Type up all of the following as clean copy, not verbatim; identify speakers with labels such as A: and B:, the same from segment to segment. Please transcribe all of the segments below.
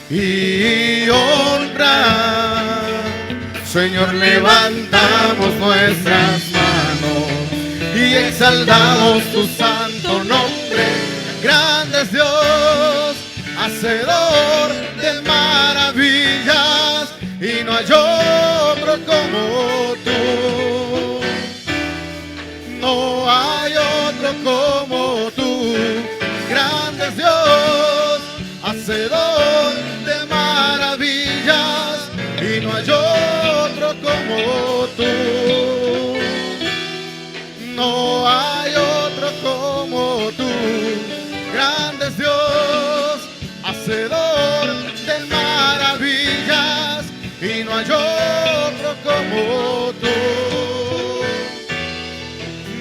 A: y honra. Señor, levantamos nuestras manos y exaltamos tu santo nombre. Grande es Dios, hacedor de maravillas, y no hay otro como tú. No hay otro como tú. Grande es Dios, hacedor de maravillas, y no hay otro como tú. No hay otro como tú. Grande es Dios, hacedor de maravillas, y no hay otro como tú.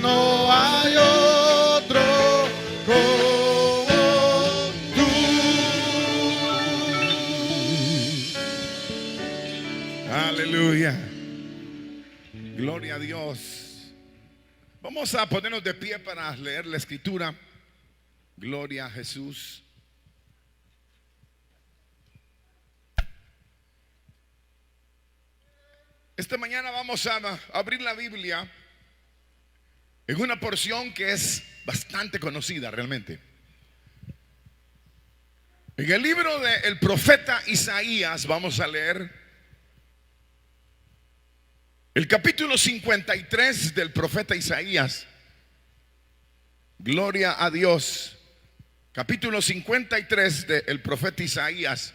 A: No hay otro como tú.
B: Aleluya. Gloria a Dios. Vamos a ponernos de pie para leer la escritura. Gloria a Jesús. Esta mañana vamos a abrir la Biblia en una porción que es bastante conocida realmente. En el libro del profeta Isaías vamos a leer el capítulo 53 del profeta Isaías. Gloria a Dios. Capítulo 53 del profeta Isaías.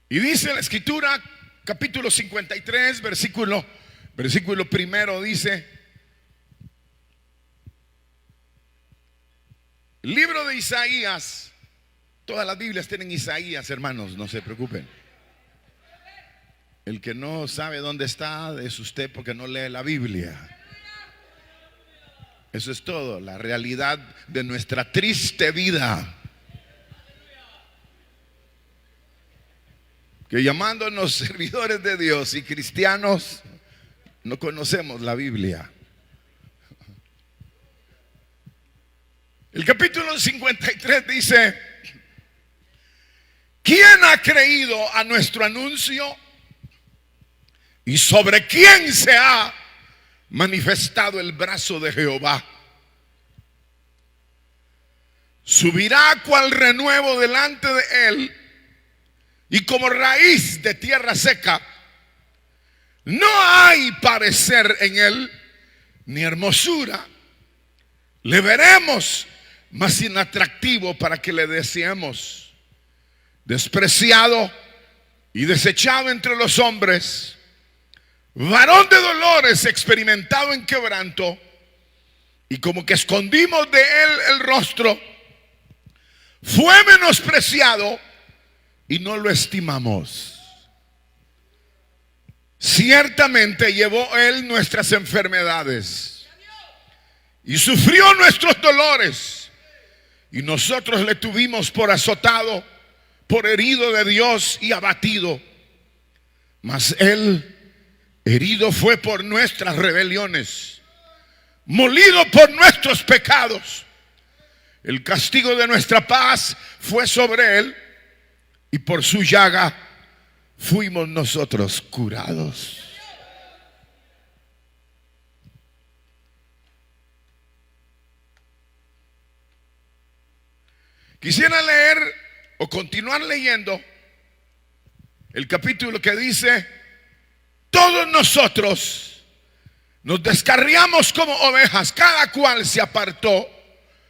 B: Y dice la escritura, capítulo 53, versículo primero, dice: libro de Isaías. Todas las Biblias tienen Isaías, hermanos, no se preocupen. El que no sabe dónde está es usted porque no lee la Biblia. Eso es todo, la realidad de nuestra triste vida. Que llamándonos servidores de Dios y cristianos, no conocemos la Biblia. El capítulo 53 dice: ¿quién ha creído a nuestro anuncio? ¿Y sobre quién se ha manifestado el brazo de Jehová? Subirá cual renuevo delante de él, y como raíz de tierra seca. No hay parecer en él, ni hermosura. Le veremos, mas inatractivo para que le deseemos. Despreciado y desechado entre los hombres, varón de dolores, experimentado en quebranto, y como que escondimos de él el rostro. Fue menospreciado y no lo estimamos. Ciertamente llevó él nuestras enfermedades y sufrió nuestros dolores, y nosotros le tuvimos por azotado, por herido de Dios y abatido. Mas él herido fue por nuestras rebeliones, molido por nuestros pecados. El castigo de nuestra paz fue sobre él, y por su llaga fuimos nosotros curados. Quisiera leer o continuar leyendo el capítulo que dice: todos nosotros nos descarriamos como ovejas, cada cual se apartó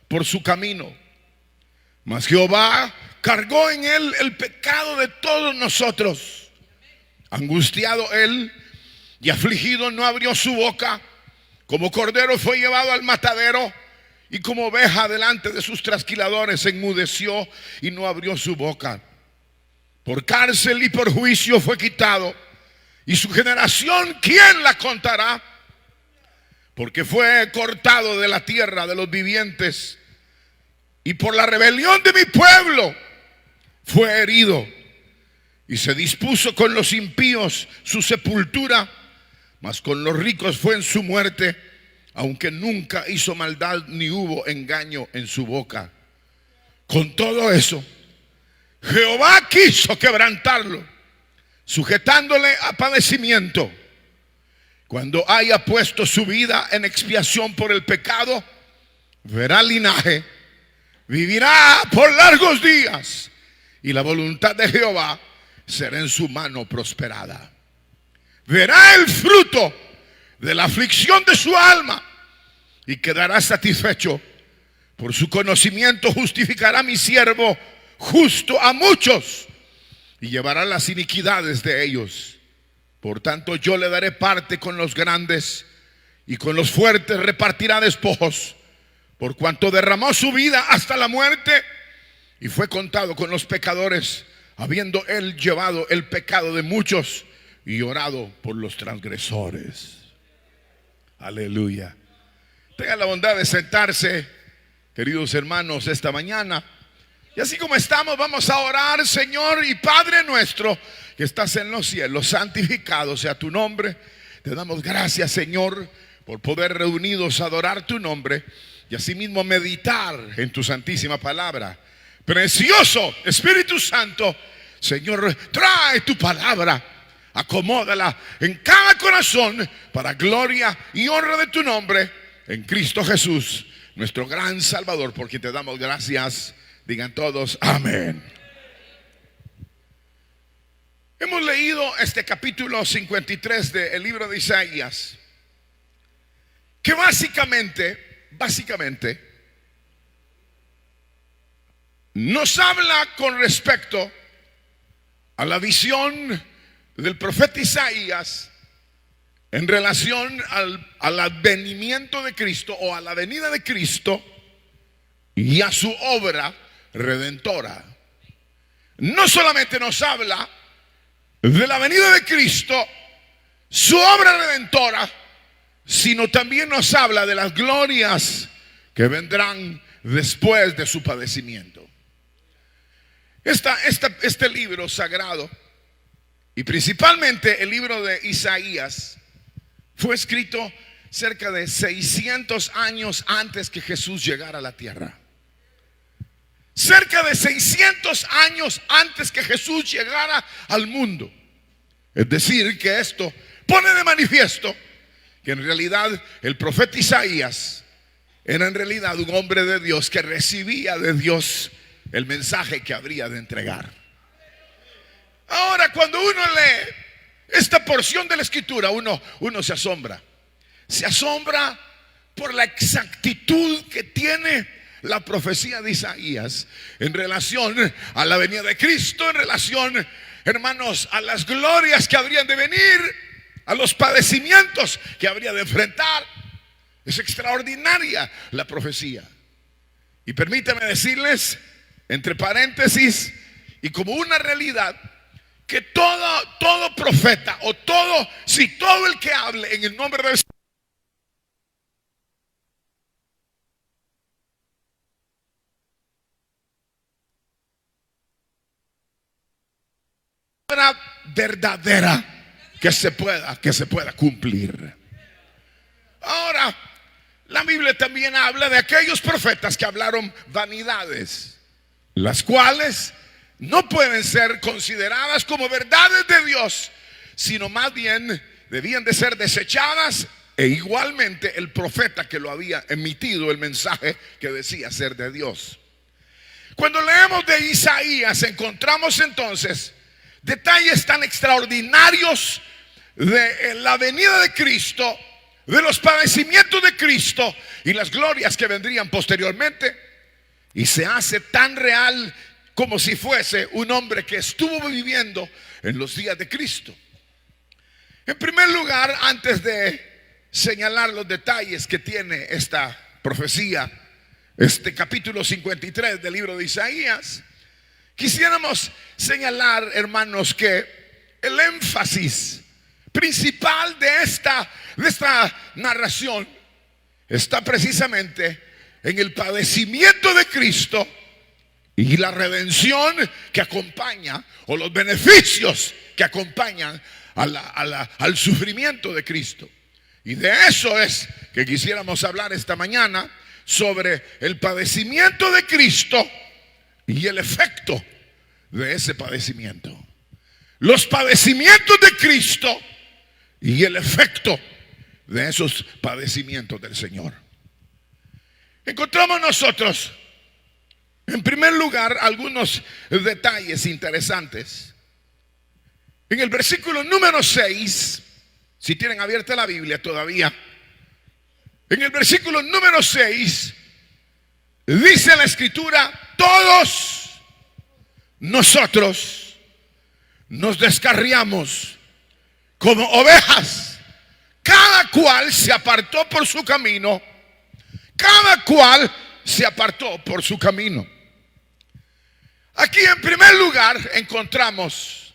B: por su camino, mas Jehová cargó en él el pecado de todos nosotros. Angustiado él y afligido no abrió su boca. Como cordero fue llevado al matadero, y como oveja delante de sus trasquiladores enmudeció y no abrió su boca. Por cárcel y por juicio fue quitado, y su generación ¿quién la contará? Porque fue cortado de la tierra de los vivientes, y por la rebelión de mi pueblo fue herido. y se dispuso con los impíos su sepultura, mas con los ricos fue en su muerte, aunque nunca hizo maldad ni hubo engaño en su boca. Con todo eso, Jehová quiso quebrantarlo, sujetándole a padecimiento. Cuando haya puesto su vida en expiación por el pecado, verá linaje, vivirá por largos días, y la voluntad de Jehová será en su mano prosperada. Verá el fruto de la aflicción de su alma y quedará satisfecho. Por su conocimiento justificará mi siervo justo a muchos y llevará las iniquidades de ellos. Por tanto, yo le daré parte con los grandes, y con los fuertes repartirá despojos, por cuanto derramó su vida hasta la muerte y fue contado con los pecadores, habiendo él llevado el pecado de muchos y orado por los transgresores. Aleluya. Tenga la bondad de sentarse, queridos hermanos, esta mañana. Y así como estamos, vamos a orar. Señor y Padre nuestro que estás en los cielos, santificado sea tu nombre. Te damos gracias, Señor, por poder reunidos adorar tu nombre y asimismo meditar en tu santísima palabra. Precioso Espíritu Santo, Señor, trae tu palabra, acomódala en cada corazón para gloria y honra de tu nombre, en Cristo Jesús, nuestro gran Salvador, por quien te damos gracias. Digan todos amén. Hemos leído este capítulo 53 del libro de Isaías, que básicamente nos habla con respecto a la visión del profeta Isaías en relación al advenimiento de Cristo, o a la venida de Cristo y a su obra redentora. No solamente nos habla de la venida de Cristo, su obra redentora, sino también nos habla de las glorias que vendrán después de su padecimiento. Este libro sagrado, y principalmente el libro de Isaías, fue escrito cerca de 600 años antes que Jesús llegara a la tierra. Cerca de 600 años antes que Jesús llegara al mundo. Es decir, que esto pone de manifiesto que en realidad el profeta Isaías era en realidad un hombre de Dios que recibía de Dios el mensaje que habría de entregar. Ahora, cuando uno lee esta porción de la escritura, uno se asombra. Se asombra por la exactitud que tiene la profecía de Isaías en relación a la venida de Cristo, en relación, hermanos, a las glorias que habrían de venir, a los padecimientos que habría de enfrentar. Es extraordinaria la profecía. Y permítanme decirles, entre paréntesis, y como una realidad, que todo profeta, o todo el que hable en el nombre del Señor, verdadera que se pueda cumplir. Ahora, la Biblia también habla de aquellos profetas que hablaron vanidades, las cuales no pueden ser consideradas como verdades de Dios, sino más bien debían de ser desechadas, e igualmente el profeta que lo había emitido el mensaje que decía ser de Dios. Cuando leemos de Isaías, encontramos entonces detalles tan extraordinarios de la venida de Cristo, de los padecimientos de Cristo y las glorias que vendrían posteriormente, y se hace tan real como si fuese un hombre que estuvo viviendo en los días de Cristo. En primer lugar, antes de señalar los detalles que tiene esta profecía, este capítulo 53 del libro de Isaías, quisiéramos señalar, hermanos, que el énfasis principal de esta narración está precisamente en el padecimiento de Cristo y la redención que acompaña, o los beneficios que acompañan al sufrimiento de Cristo. Y de eso es que quisiéramos hablar esta mañana, sobre el padecimiento de Cristo y el efecto de ese padecimiento. Los padecimientos de Cristo y el efecto de esos padecimientos del Señor. Encontramos nosotros, en primer lugar, algunos detalles interesantes. En el versículo número 6, si tienen abierta la Biblia todavía, en el versículo número 6, dice la Escritura: todos nosotros nos descarriamos como ovejas, cada cual se apartó por su camino, cada cual se apartó por su camino. Aquí en primer lugar encontramos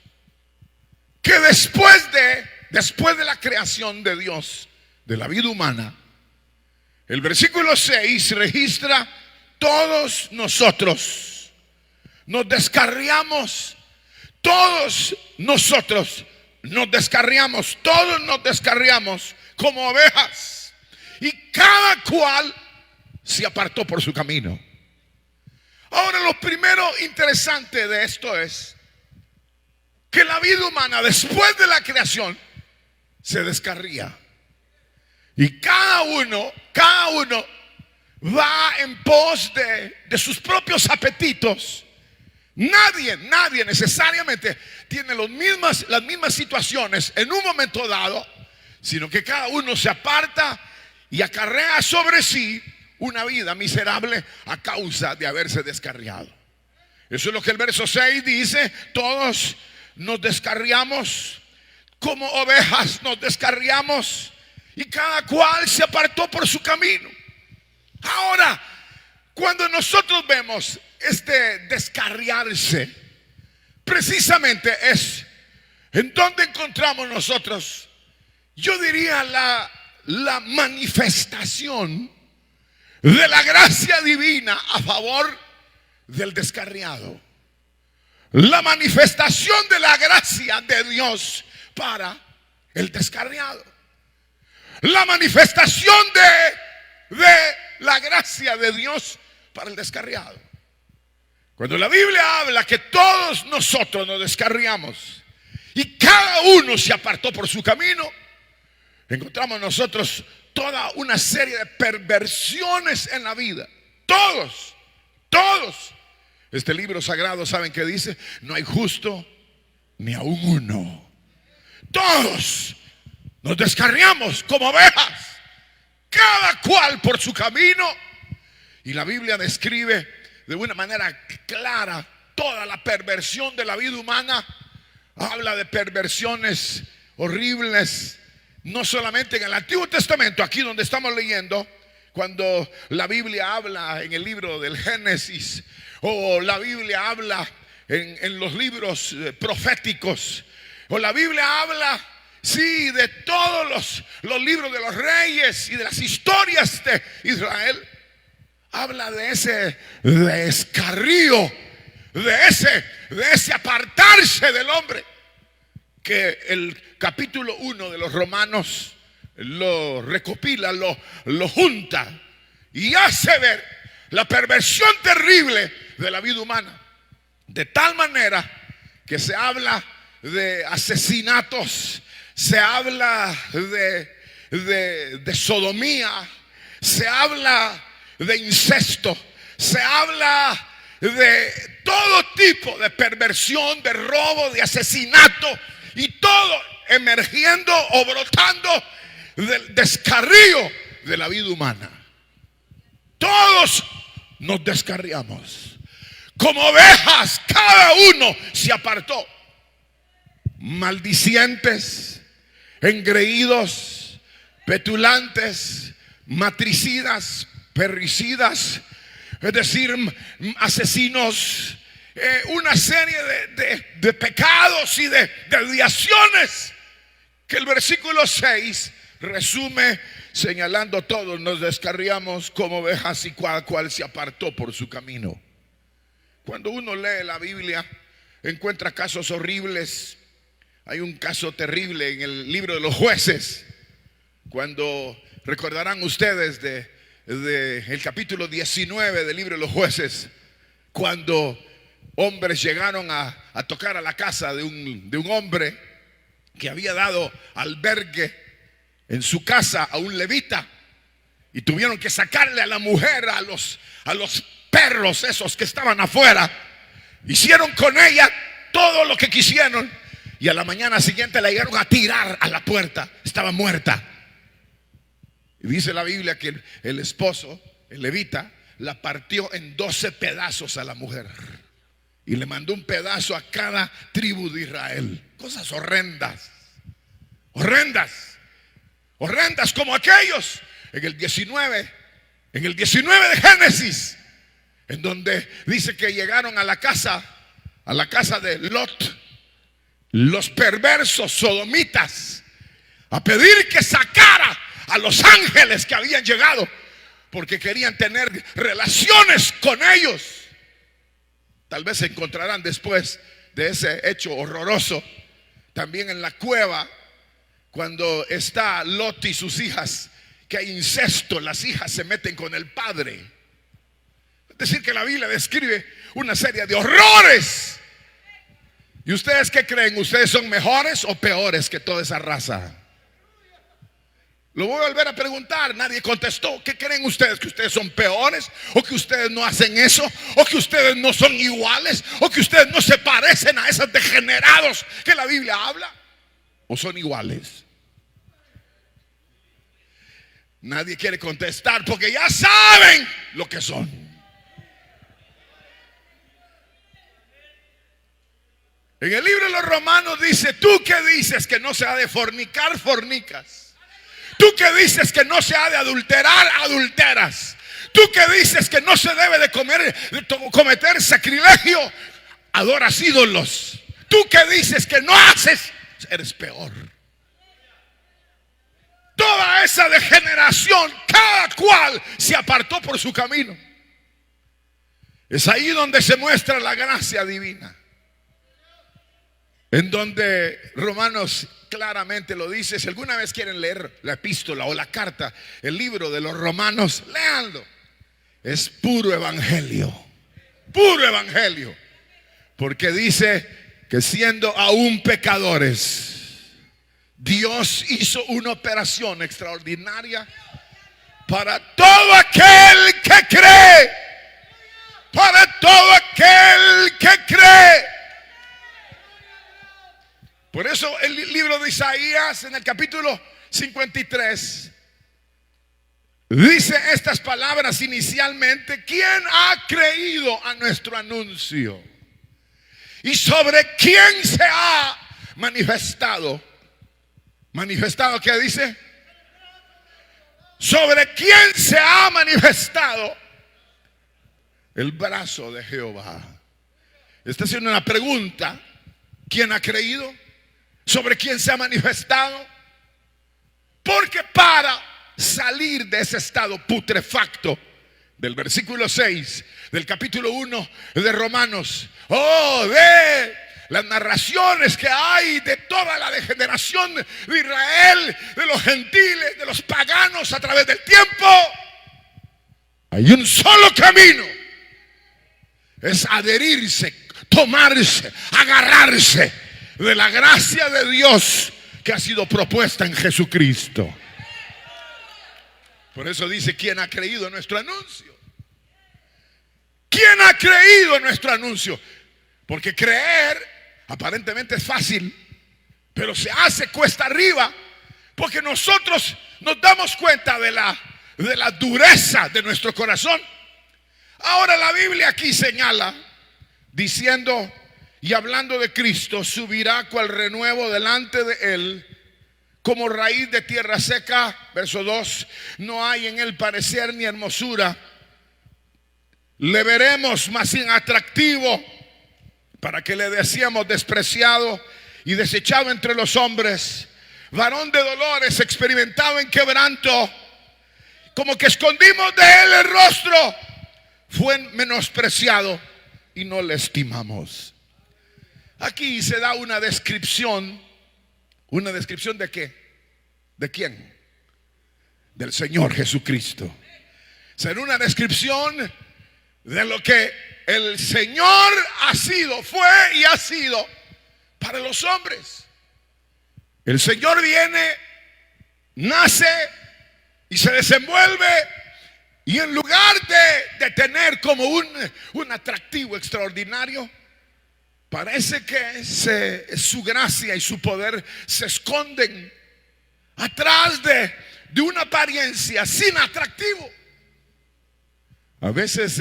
B: que después de la creación de Dios, de la vida humana, el versículo 6 registra: todos nosotros nos descarriamos, todos nosotros nos descarriamos, todos nos descarriamos como ovejas, y cada cual se apartó por su camino. Ahora, lo primero interesante de esto es que la vida humana, después de la creación, se descarría. Y cada uno va en pos de sus propios apetitos. Nadie necesariamente tiene las mismas situaciones en un momento dado, sino que cada uno se aparta y acarrea sobre sí una vida miserable a causa de haberse descarriado. Eso es lo que el verso 6 dice: todos nos descarriamos como ovejas, nos descarriamos, y cada cual se apartó por su camino. Ahora, cuando nosotros vemos este descarriarse, precisamente es en donde encontramos nosotros, yo diría, la manifestación de la gracia divina a favor del descarriado. La manifestación de la gracia de Dios para el descarriado. La manifestación de la gracia de Dios para el descarriado. Cuando la Biblia habla que todos nosotros nos descarriamos y cada uno se apartó por su camino, encontramos nosotros toda una serie de perversiones en la vida. Todos. Este libro sagrado, ¿saben qué dice? No hay justo ni aún uno. Todos nos descarriamos como ovejas, cada cual por su camino. Y la Biblia describe de una manera clara toda la perversión de la vida humana. Habla de perversiones horribles, no solamente en el Antiguo Testamento, aquí donde estamos leyendo, cuando la Biblia habla en el libro del Génesis, o la Biblia habla en los libros proféticos, o la Biblia habla, sí, de todos los libros de los reyes y de las historias de Israel. Habla de ese descarrío, de ese apartarse del hombre, que el capítulo 1 de los Romanos lo recopila, lo junta y hace ver la perversión terrible de la vida humana. De tal manera que se habla de asesinatos, se habla de sodomía, se habla de incesto, se habla de todo tipo de perversión, de robo, de asesinato, y todo emergiendo o brotando del descarrío de la vida humana. Todos nos descarriamos como ovejas, cada uno se apartó, maldicientes, engreídos, petulantes, matricidas, perricidas, es decir, asesinos, una serie de pecados y de desviaciones que el versículo 6 resume señalando: todos nos descarriamos como ovejas y cada cual se apartó por su camino. Cuando uno lee la Biblia, encuentra casos horribles. Hay un caso terrible en el libro de los Jueces, cuando recordarán ustedes de el capítulo 19 del libro de los Jueces, cuando hombres llegaron a tocar a la casa de un hombre que había dado albergue en su casa a un levita, y tuvieron que sacarle a la mujer a los perros esos que estaban afuera. Hicieron con ella todo lo que quisieron, y a la mañana siguiente la llegaron a tirar a la puerta. Estaba muerta. Y dice la Biblia que el esposo, el levita, la partió en 12 pedazos a la mujer y le mandó un pedazo a cada tribu de Israel. Cosas horrendas, horrendas, horrendas como aquellos en el 19 de Génesis, en donde dice que llegaron a la casa de Lot, los perversos sodomitas, a pedir que sacara a los ángeles que habían llegado, porque querían tener relaciones con ellos. Tal vez se encontrarán después de ese hecho horroroso también en la cueva, cuando está Lot y sus hijas, que hay incesto. Las hijas se meten con el padre. Es decir, que la Biblia describe una serie de horrores. ¿Y ustedes qué creen? ¿Ustedes son mejores o peores que toda esa raza? Lo voy a volver a preguntar, nadie contestó. ¿Qué creen ustedes? ¿Que ustedes son peores? ¿O que ustedes no hacen eso? ¿O que ustedes no son iguales? ¿O que ustedes no se parecen a esos degenerados que la Biblia habla? ¿O son iguales? Nadie quiere contestar porque ya saben lo que son. En el libro de los Romanos dice: tú que dices que no se ha de fornicar, fornicas. Tú que dices que no se ha de adulterar, adulteras. Tú que dices que no se debe de cometer sacrilegio, adoras ídolos. Tú que dices que no haces, eres peor. Toda esa degeneración, cada cual se apartó por su camino. Es ahí donde se muestra la gracia divina, en donde Romanos claramente lo dice. Si alguna vez quieren leer la epístola o la carta, el libro de los Romanos, léanlo. Es puro evangelio, puro evangelio. Porque dice que siendo aún pecadores, Dios hizo una operación extraordinaria para todo aquel que cree. Para todo aquel que cree. Por eso el libro de Isaías, en el capítulo 53, dice estas palabras inicialmente: ¿quién ha creído a nuestro anuncio? ¿Y sobre quién se ha manifestado? ¿Manifestado qué dice? ¿Sobre quién se ha manifestado el brazo de Jehová? Está haciendo una pregunta. ¿Quién ha creído? ¿Sobre quién se ha manifestado? Porque para salir de ese estado putrefacto del versículo 6 del capítulo 1 de Romanos, de las narraciones que hay de toda la degeneración de Israel, de los gentiles, de los paganos a través del tiempo, hay un solo camino: es adherirse, tomarse, agarrarse de la gracia de Dios que ha sido propuesta en Jesucristo. Por eso dice: ¿quién ha creído en nuestro anuncio? ¿Quién ha creído en nuestro anuncio? Porque creer aparentemente es fácil, pero se hace cuesta arriba, porque nosotros nos damos cuenta de la dureza de nuestro corazón. Ahora la Biblia aquí señala, diciendo y hablando de Cristo: subirá cual renuevo delante de él, como raíz de tierra seca. Verso 2: no hay en él parecer ni hermosura. Le veremos más inatractivo, para que le decíamos despreciado y desechado entre los hombres, varón de dolores, experimentado en quebranto. Como que escondimos de él el rostro, fue menospreciado y no le estimamos. Aquí se da una descripción. ¿Una descripción de qué? ¿De quién? Del Señor Jesucristo. Será una descripción de lo que el Señor ha sido, fue y ha sido para los hombres. El Señor viene, nace y se desenvuelve, y en lugar de tener como un atractivo extraordinario, parece que su gracia y su poder se esconden atrás de una apariencia sin atractivo. A veces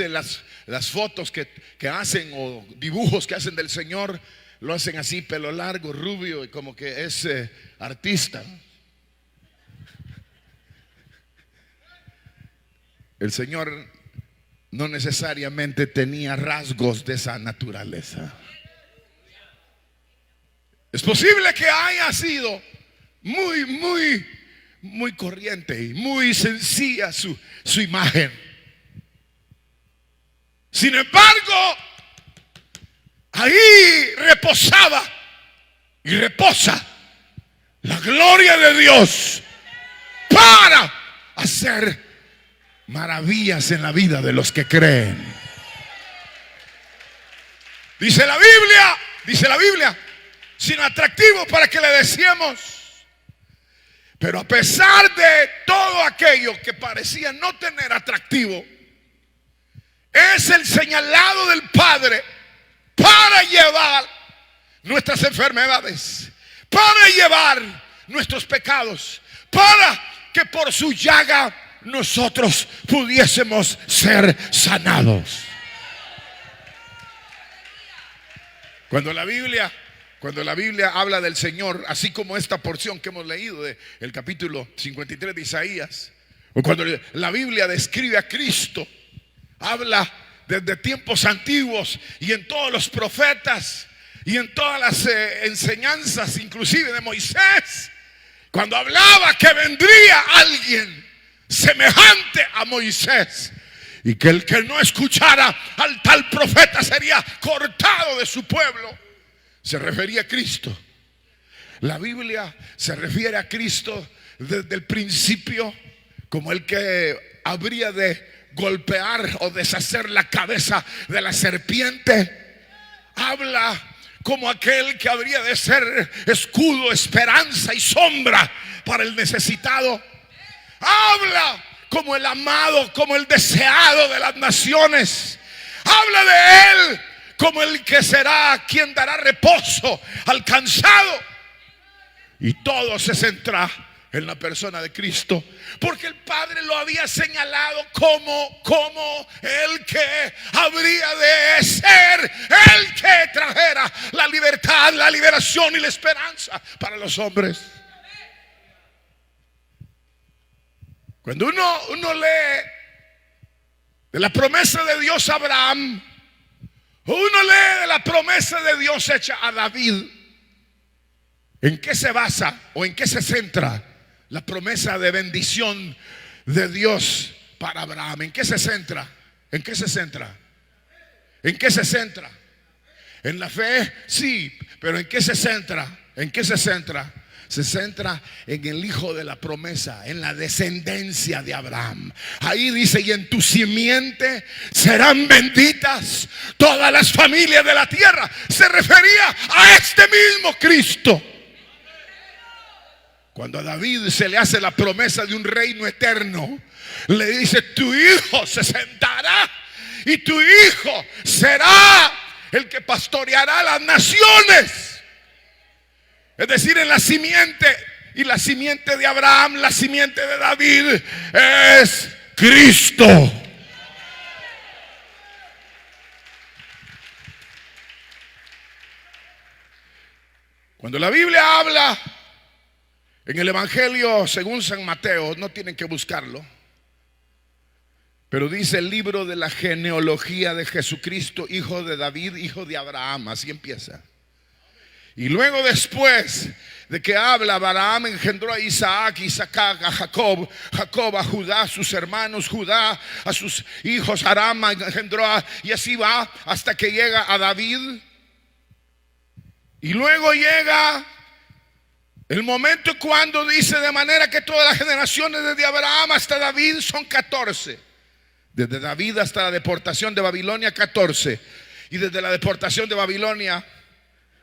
B: las fotos que hacen o dibujos que hacen del Señor lo hacen así, pelo largo, rubio, y como que es artista. El Señor no necesariamente tenía rasgos de esa naturaleza. Es posible que haya sido muy corriente y muy sencilla su imagen. Sin embargo, ahí reposaba y reposa la gloria de Dios para hacer maravillas en la vida de los que creen. Dice la Biblia, sin atractivo para que le decíamos. Pero a pesar de todo aquello que parecía no tener atractivo, es el señalado del Padre para llevar nuestras enfermedades, para llevar nuestros pecados, para que por su llaga nosotros pudiésemos ser sanados. Cuando la Biblia habla del Señor, así como esta porción que hemos leído del capítulo 53 de Isaías, o cuando la Biblia describe a Cristo, habla desde tiempos antiguos y en todos los profetas y en todas las enseñanzas, inclusive de Moisés, cuando hablaba que vendría alguien semejante a Moisés, y que el que no escuchara al tal profeta sería cortado de su pueblo, se refería a Cristo. La Biblia se refiere a Cristo desde el principio como el que habría de golpear o deshacer la cabeza de la serpiente. Habla como aquel que habría de ser escudo, esperanza y sombra para el necesitado. Habla como el amado, como el deseado de las naciones. Habla de él como el que será quien dará reposo al cansado. Y todo se centra en la persona de Cristo, porque el Padre lo había señalado como el que habría de ser el que trajera la libertad, la liberación y la esperanza para los hombres. Cuando uno lee de la promesa de Dios a Abraham, uno lee de la promesa de Dios hecha a David, ¿en qué se basa o en qué se centra la promesa de bendición de Dios para Abraham? ¿En qué se centra? ¿En qué se centra? ¿En qué se centra? ¿En la fe? Sí, pero ¿en qué se centra? ¿En qué se centra? Se centra en el hijo de la promesa, en la descendencia de Abraham. Ahí dice: y en tu simiente serán benditas todas las familias de la tierra. Se refería a este mismo Cristo. Cuando a David se le hace la promesa de un reino eterno, le dice: tu hijo se sentará y tu hijo será el que pastoreará las naciones. Es decir, en la simiente, y la simiente de Abraham, la simiente de David, es Cristo. Cuando la Biblia habla en el Evangelio según San Mateo, no tienen que buscarlo, pero dice: el libro de la genealogía de Jesucristo, hijo de David, hijo de Abraham. Así empieza. Y luego después de que habla, Balaam engendró a Isaac, Isaac a Jacob, Jacob a Judá, a sus hermanos, Judá a sus hijos, Aram engendró y así va hasta que llega a David. Y luego llega el momento cuando dice: de manera que todas las generaciones desde Abraham hasta David son 14. Desde David hasta la deportación de Babilonia, 14. Y desde la deportación de Babilonia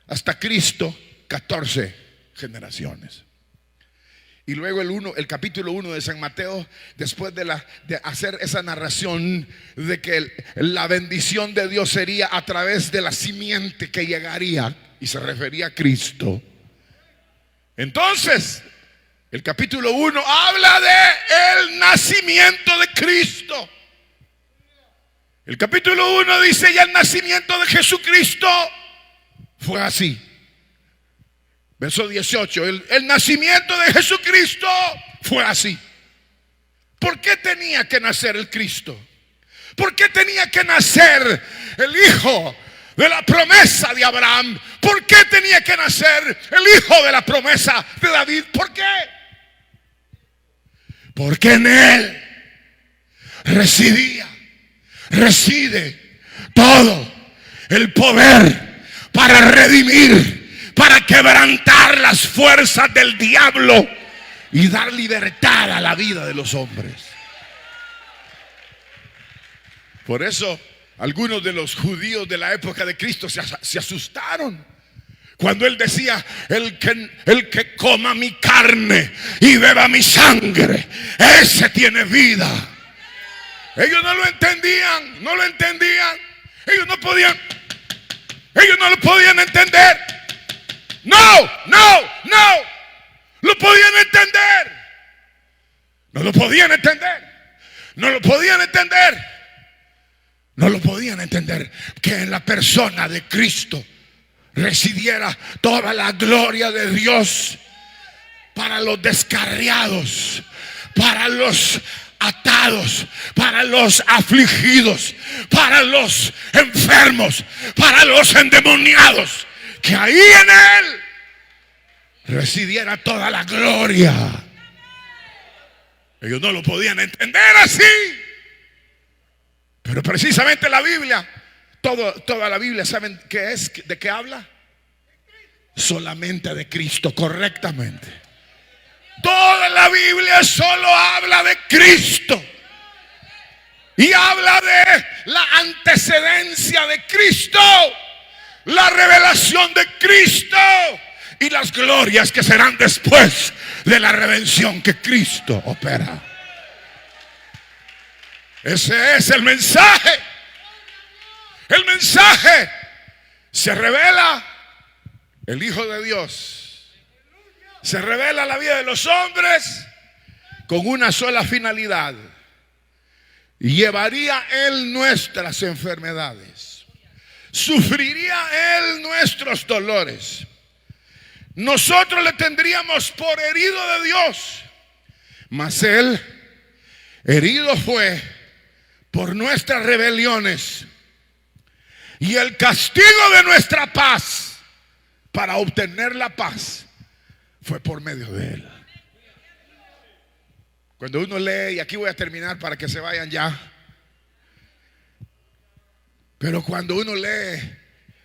B: hasta Cristo, 14 generaciones. Y luego el capítulo 1 de San Mateo, después de hacer esa narración de que la bendición de Dios sería a través de la simiente que llegaría, y se refería a Cristo. Entonces, el capítulo 1 habla de el nacimiento de Cristo. El capítulo 1 dice: ya el nacimiento de Jesucristo fue así. Verso 18, el nacimiento de Jesucristo fue así. ¿Por qué tenía que nacer el Cristo? ¿Por qué tenía que nacer el hijo de la promesa de Abraham? ¿Por qué tenía que nacer el hijo de la promesa de David? ¿Por qué? Porque en él reside todo el poder para redimir, para quebrantar las fuerzas del diablo y dar libertad a la vida de los hombres. Por eso algunos de los judíos de la época de Cristo se asustaron cuando él decía: el que coma mi carne y beba mi sangre, ese tiene vida. Ellos no lo entendían. Ellos no lo podían entender. No lo podían entender. No lo podían entender que en la persona de Cristo residiera toda la gloria de Dios para los descarriados, para los atados, para los afligidos, para los enfermos, para los endemoniados, que ahí en él residiera toda la gloria. Ellos no lo podían entender así. Pero precisamente la Biblia, toda la Biblia, ¿saben qué es? ¿De qué habla? Solamente de Cristo, correctamente. Toda la Biblia solo habla de Cristo. Y habla de la antecedencia de Cristo, la revelación de Cristo y las glorias que serán después de la redención que Cristo opera. Ese es el mensaje. El mensaje: se revela el Hijo de Dios, se revela la vida de los hombres con una sola finalidad: llevaría Él nuestras enfermedades, sufriría Él nuestros dolores. Nosotros le tendríamos por herido de Dios, mas Él herido fue por nuestras rebeliones, y el castigo de nuestra paz para obtener la paz fue por medio de Él. Cuando uno lee, y aquí voy a terminar para que se vayan ya, pero cuando uno lee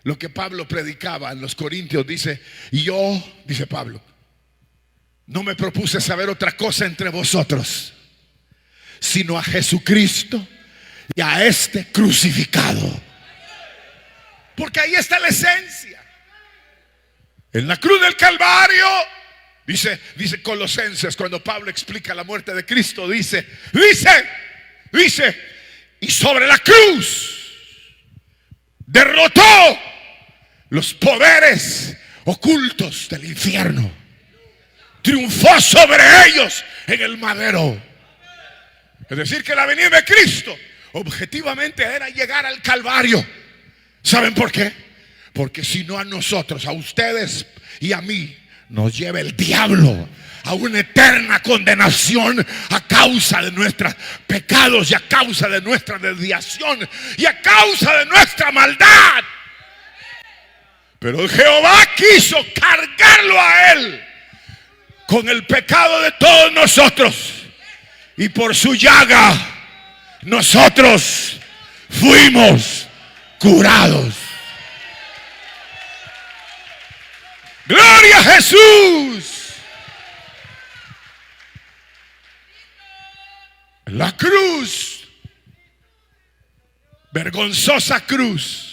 B: lo que Pablo predicaba en los Corintios, dice: dice Pablo, no me propuse saber otra cosa entre vosotros, sino a Jesucristo y a este crucificado. Porque ahí está la esencia. En la cruz del Calvario, dice Colosenses, cuando Pablo explica la muerte de Cristo, dice, y sobre la cruz derrotó los poderes ocultos del infierno, triunfó sobre ellos en el madero. Es decir, que la venida de Cristo objetivamente era llegar al Calvario. ¿Saben por qué? Porque si no, a nosotros, a ustedes y a mí, nos lleva el diablo a una eterna condenación a causa de nuestros pecados y a causa de nuestra desviación y a causa de nuestra maldad. Pero Jehová quiso cargarlo a él con el pecado de todos nosotros. Y por su llaga nosotros fuimos curados. Gloria a Jesús. La cruz, vergonzosa cruz.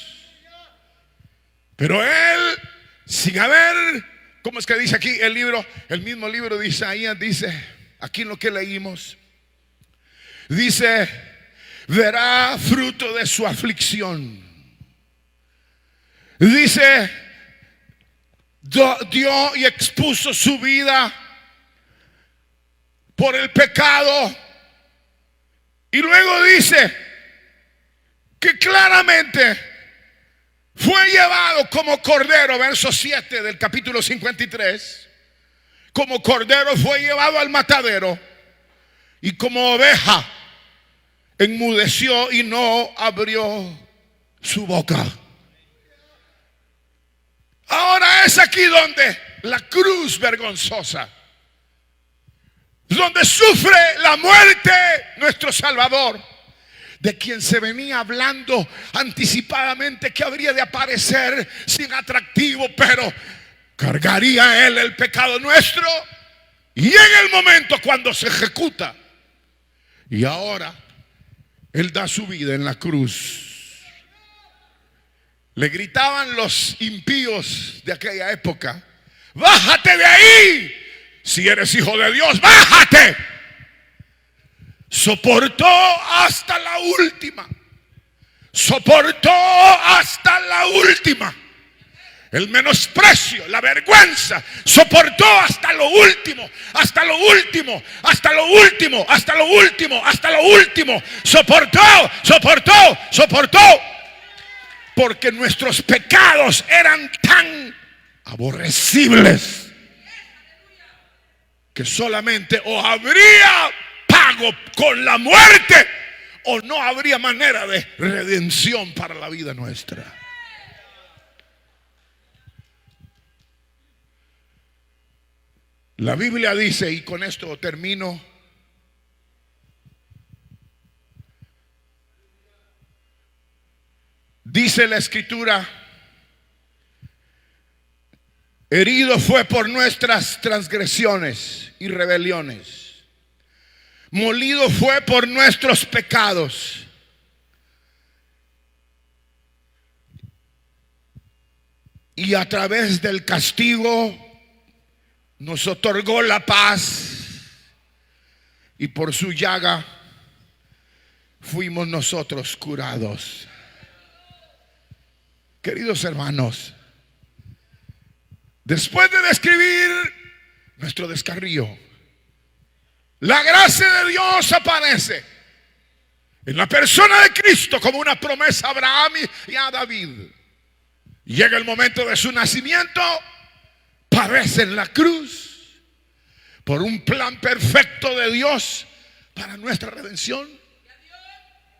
B: Pero él, sin haber, ¿cómo es que dice aquí el libro? El mismo libro de Isaías dice, aquí en lo que leímos, dice, verá fruto de su aflicción. Dice, dio y expuso su vida por el pecado. Y luego dice que claramente fue llevado como cordero, verso 7 del capítulo 53. Como cordero fue llevado al matadero, y como oveja enmudeció y no abrió su boca. Ahora es aquí donde la cruz vergonzosa, donde sufre la muerte nuestro Salvador, de quien se venía hablando anticipadamente que habría de aparecer sin atractivo, pero cargaría él el pecado nuestro. Y en el momento cuando se ejecuta, y ahora él da su vida en la cruz, le gritaban los impíos de aquella época: bájate de ahí, si eres hijo de Dios, bájate. Soportó hasta la última. Soportó hasta la última el menosprecio, la vergüenza. Soportó hasta lo último, hasta lo último, hasta lo último, hasta lo último, hasta lo último. Soportó, soportó, soportó. Porque nuestros pecados eran tan aborrecibles que solamente o habría pago con la muerte o no habría manera de redención para la vida nuestra. La Biblia dice, y con esto termino, dice la Escritura: herido fue por nuestras transgresiones y rebeliones, molido fue por nuestros pecados. Y a través del castigo nos otorgó la paz, y por su llaga fuimos nosotros curados. Queridos hermanos, después de describir nuestro descarrío, la gracia de Dios aparece en la persona de Cristo como una promesa a Abraham y a David. Llega el momento de su nacimiento, padece en la cruz por un plan perfecto de Dios para nuestra redención,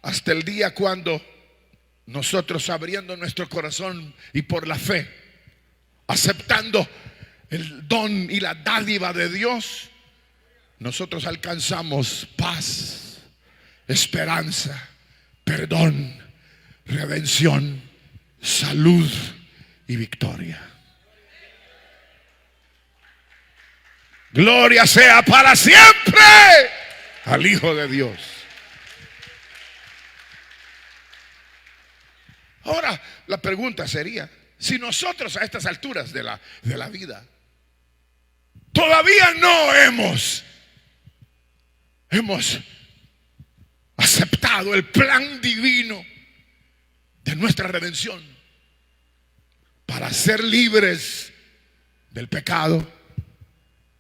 B: hasta el día cuando nosotros, abriendo nuestro corazón y por la fe, aceptando el don y la dádiva de Dios, nosotros alcanzamos paz, esperanza, perdón, redención, salud y victoria. Gloria sea para siempre al Hijo de Dios. Ahora la pregunta sería: si nosotros a estas alturas de la vida todavía no hemos aceptado el plan divino de nuestra redención para ser libres del pecado,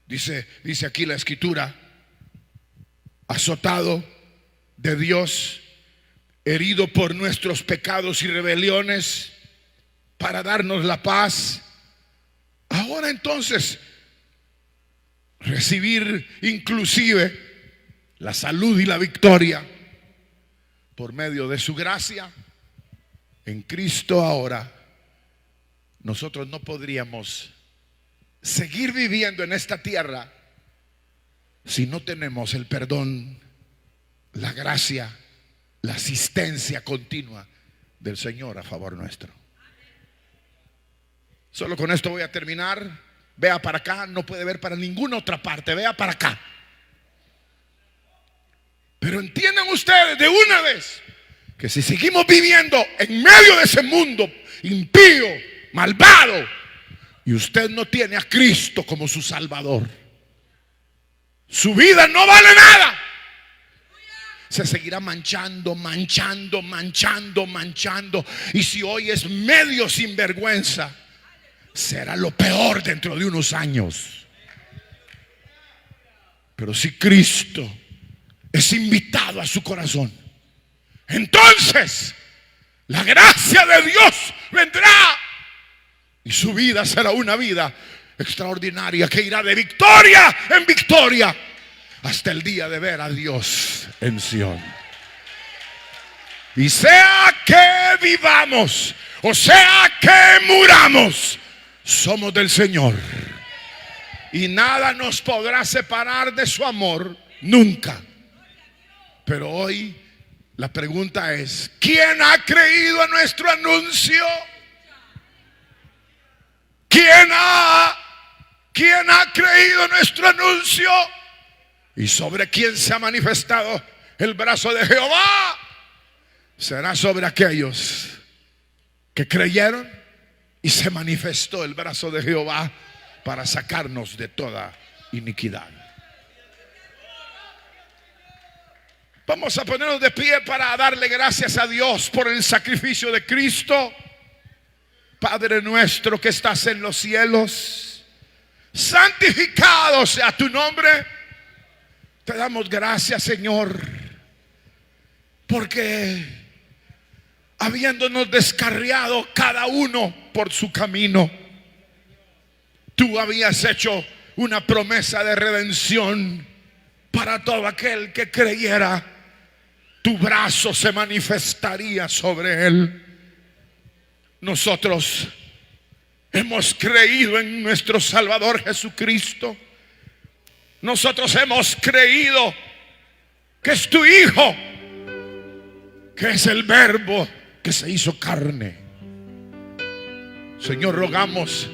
B: dice aquí la Escritura: azotado de Dios, herido por nuestros pecados y rebeliones, para darnos la paz. Ahora entonces, recibir inclusive la salud y la victoria por medio de su gracia en Cristo ahora. nosotros no podríamos seguir viviendo en esta tierra si no tenemos el perdón, la gracia, la asistencia continua del Señor a favor nuestro. Solo con esto voy a terminar. Vea para acá, no puede ver para ninguna otra parte, vea para acá. Pero entiendan ustedes de una vez que si seguimos viviendo en medio de ese mundo impío, malvado, y usted no tiene a Cristo como su Salvador, su vida no vale nada. Se seguirá manchando, manchando, manchando, manchando. Y si hoy es medio sinvergüenza, será lo peor dentro de unos años. Pero si Cristo es invitado a su corazón, entonces la gracia de Dios vendrá y su vida será una vida extraordinaria que irá de victoria en victoria hasta el día de ver a Dios en Sión. Y sea que vivamos o sea que muramos, somos del Señor, y nada nos podrá separar de su amor, nunca. Pero hoy la pregunta es: ¿quién ha creído a nuestro anuncio? ¿Quién ha creído a nuestro anuncio? ¿Y sobre quién se ha manifestado el brazo de Jehová? Será sobre aquellos que creyeron y se manifestó el brazo de Jehová para sacarnos de toda iniquidad. Vamos a ponernos de pie para darle gracias a Dios por el sacrificio de Cristo. Padre nuestro que estás en los cielos, santificado sea tu nombre. Te damos gracias, Señor, porque habiéndonos descarriado cada uno por su camino, tú habías hecho una promesa de redención para todo aquel que creyera. Tu brazo se manifestaría sobre él. Nosotros hemos creído en nuestro Salvador Jesucristo. Nosotros hemos creído que es tu Hijo, que es el Verbo que se hizo carne. Señor, rogamos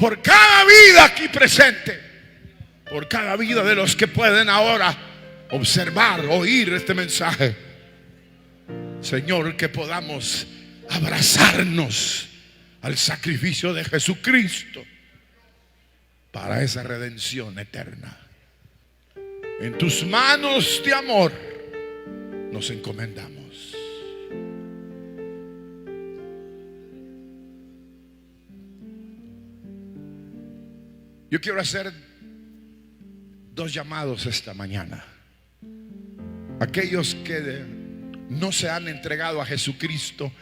B: por cada vida aquí presente, por cada vida de los que pueden ahora observar, oír este mensaje. Señor, que podamos abrazarnos al sacrificio de Jesucristo para esa redención eterna. En tus manos de amor nos encomendamos. Yo quiero hacer dos llamados esta mañana. Aquellos que no se han entregado a Jesucristo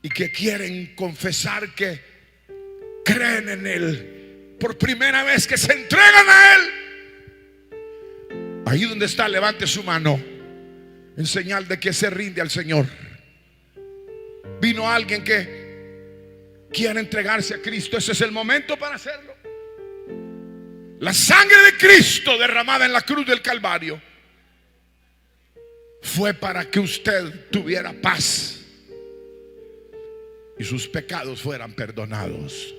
B: y que quieren confesar que creen en Él por primera vez, que se entregan a Él. Ahí donde está, levante su mano en señal de que se rinde al Señor. Vino alguien que quiere entregarse a Cristo. Ese es el momento para hacerlo. La sangre de Cristo derramada en la cruz del Calvario fue para que usted tuviera paz y sus pecados fueran perdonados.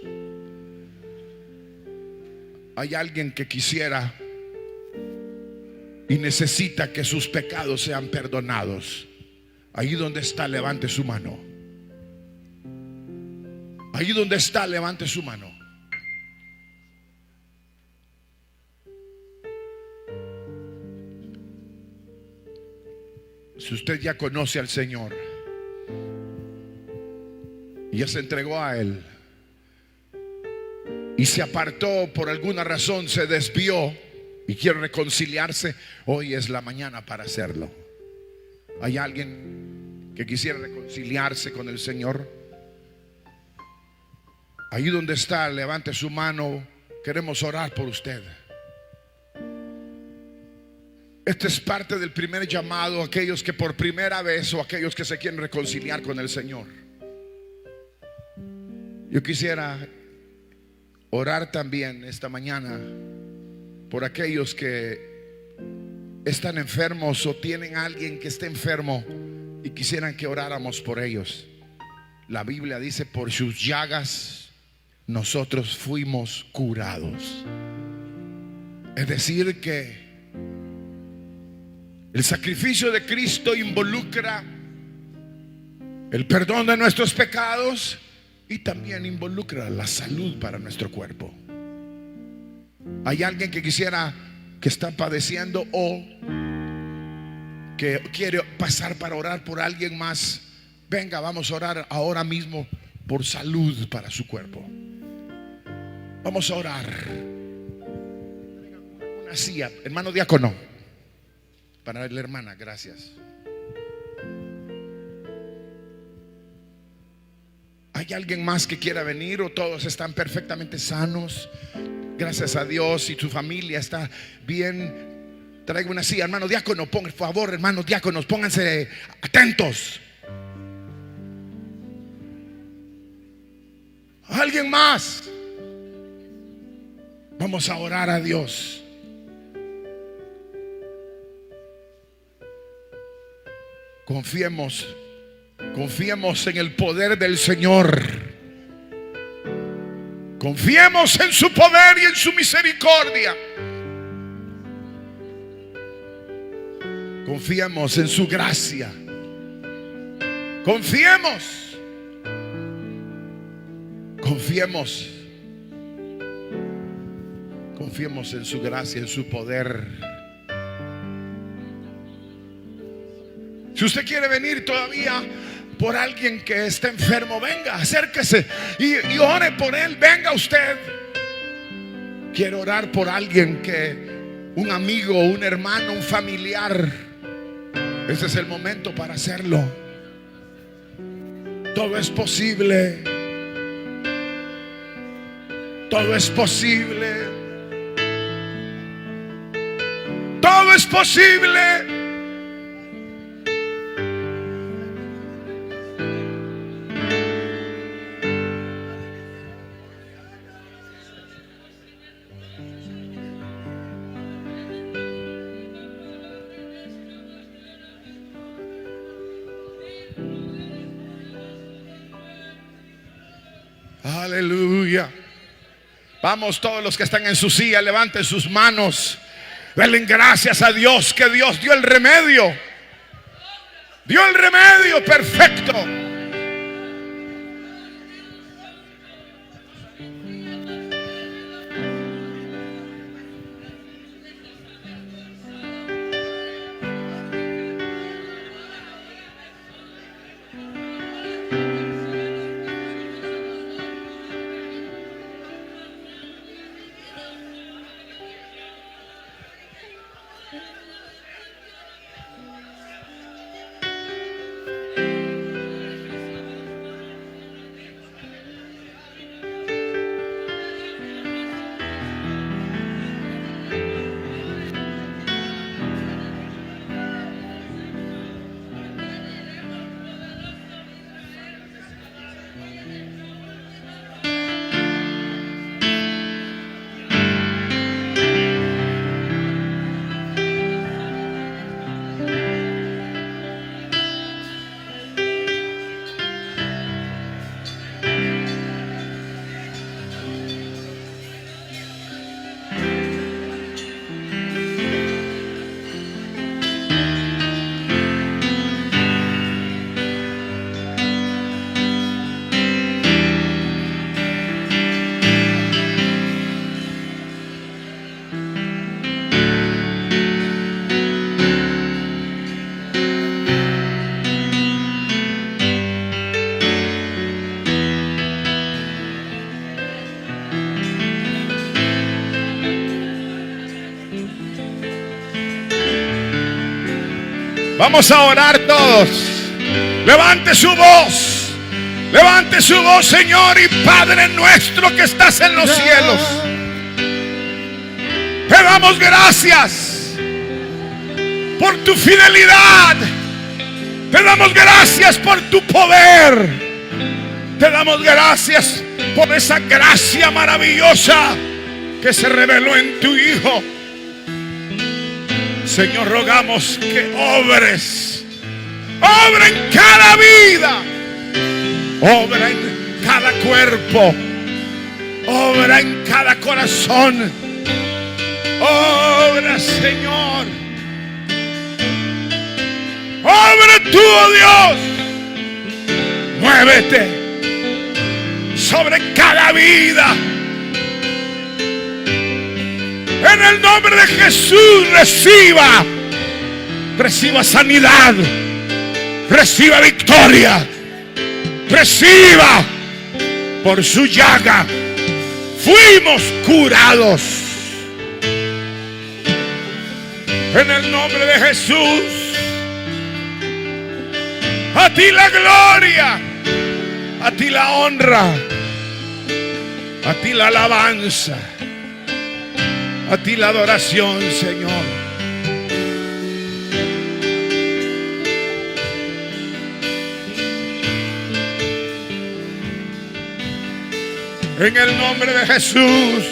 B: Hay alguien que quisiera y necesita que sus pecados sean perdonados. Ahí donde está, levante su mano. Ahí donde está, levante su mano. Si usted ya conoce al Señor y ya se entregó a Él y se apartó por alguna razón, se desvió y quiere reconciliarse, hoy es la mañana para hacerlo. ¿Hay alguien que quisiera reconciliarse con el Señor? Ahí donde está, levante su mano. Queremos orar por usted. Este es parte del primer llamado a aquellos que por primera vez o aquellos que se quieren reconciliar con el Señor. Yo quisiera orar también esta mañana por aquellos que están enfermos o tienen a alguien que esté enfermo y quisieran que oráramos por ellos. La Biblia dice: por sus llagas nosotros fuimos curados. Es decir, que el sacrificio de Cristo involucra el perdón de nuestros pecados y también involucra la salud para nuestro cuerpo. ¿Hay alguien que quisiera, que está padeciendo o que quiere pasar para orar por alguien más? Venga, vamos a orar ahora mismo por salud para su cuerpo. Vamos a orar. Una silla, hermano diácono, para la hermana, gracias. ¿Hay alguien más que quiera venir o todos están perfectamente sanos? Gracias a Dios, y tu familia está bien. Traigo una silla, hermano diácono, por favor, hermanos diáconos, pónganse atentos. ¿Alguien más? Vamos a orar a Dios. Confiemos en el poder del Señor. Confiemos en su poder y en su misericordia. Confiemos en su gracia. Confiemos en su gracia, en su poder. Si usted quiere venir todavía por alguien que está enfermo, venga, acérquese y ore por él. Venga usted. Quiero orar por alguien un amigo, un hermano, un familiar. Ese es el momento para hacerlo. Todo es posible. Todo es posible. Todo es posible. Aleluya. Vamos, todos los que están en su silla, levanten sus manos. Denle gracias a Dios, que Dios dio el remedio. Dio el remedio perfecto. Vamos a orar todos. Levante su voz. Levante su voz, Señor y Padre nuestro que estás en los cielos. Te damos gracias por tu fidelidad. Te damos gracias por tu poder. Te damos gracias por esa gracia maravillosa que se reveló en tu Hijo. Señor, rogamos que obres. Obra en cada vida. Obra en cada cuerpo. Obra en cada corazón. Obra, Señor. Obra tú, oh Dios. Muévete sobre cada vida. En el nombre de Jesús, reciba sanidad, reciba victoria, reciba. Por su llaga fuimos curados. En el nombre de Jesús, a ti la gloria, a ti la honra, a ti la alabanza, a ti la adoración, Señor. En el nombre de Jesús.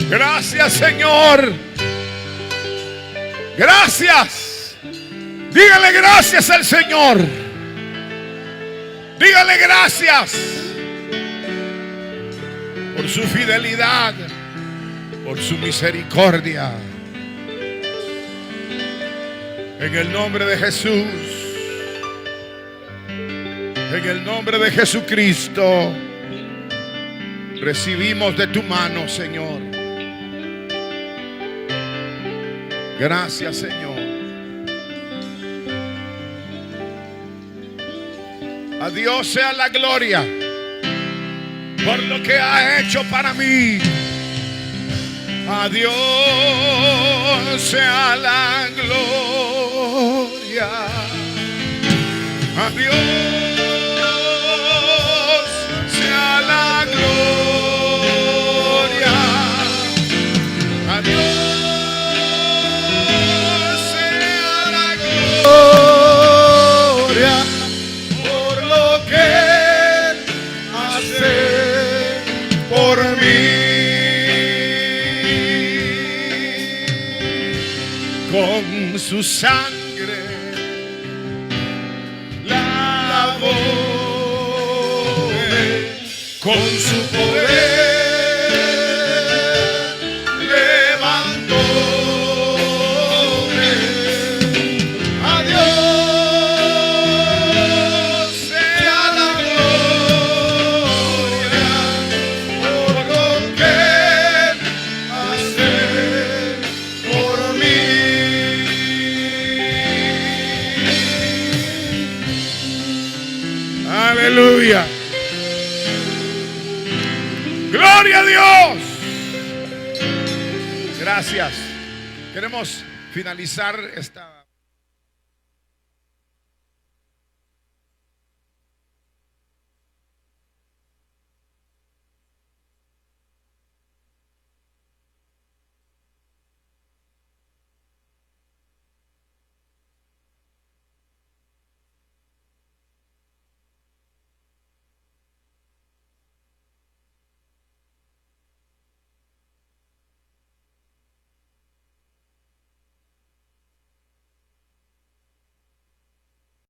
B: Gracias, Señor. Gracias. Dígale gracias al Señor. Dígale gracias por su fidelidad, por su misericordia. En el nombre de Jesús, en el nombre de Jesucristo, recibimos de tu mano, Señor. Gracias, Señor. A Dios sea la gloria por lo que ha hecho para mí. A Dios sea la gloria. A Dios sea la gloria. A Dios sea la gloria por lo que Él hace por mí. Con su sangre lavó, con su poder levantó. A Dios sea la gloria por lo que hace por mí. Aleluya. Gloria a Dios. Gracias. Queremos finalizar esta